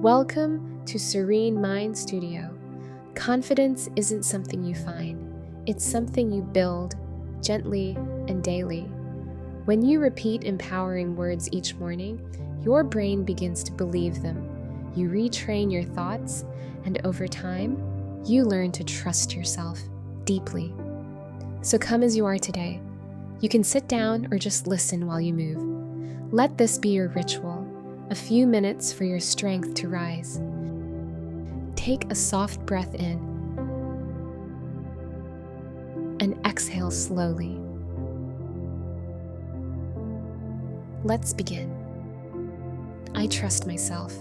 Welcome to Serene Mind Studio. Confidence isn't something you find, it's something you build gently and daily. When you repeat empowering words each morning, your brain begins to believe them. You retrain your thoughts, and over time, you learn to trust yourself deeply. So come as you are today. You can sit down or just listen while you move. Let this be your ritual, a few minutes for your strength to rise. Take a soft breath in and exhale slowly. Let's begin. I trust myself.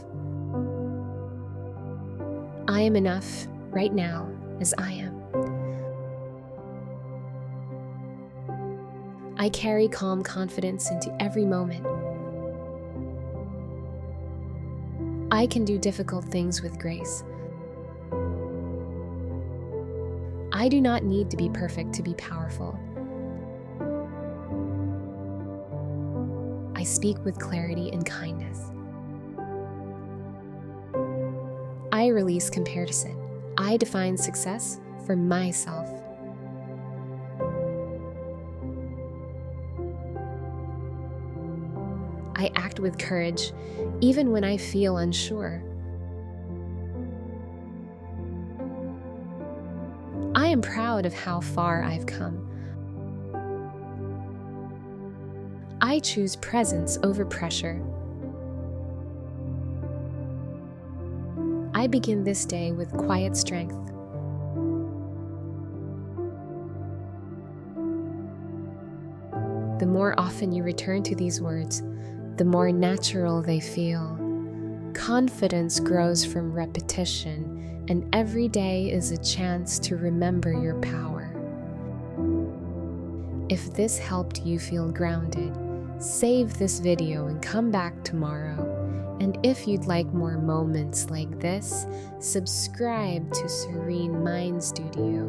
I am enough right now as I am. I carry calm confidence into every moment. I can do difficult things with grace. I do not need to be perfect to be powerful. I speak with clarity and kindness. I release comparison. I define success for myself. I act with courage, even when I feel unsure. I am proud of how far I've come. I choose presence over pressure. I begin this day with quiet strength. The more often you return to these words, the more natural they feel. Confidence grows from repetition, and every day is a chance to remember your power. If this helped you feel grounded, save this video and come back tomorrow. And if you'd like more moments like this, subscribe to Serene Mind Studio.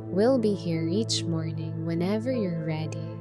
We'll be here each morning whenever you're ready.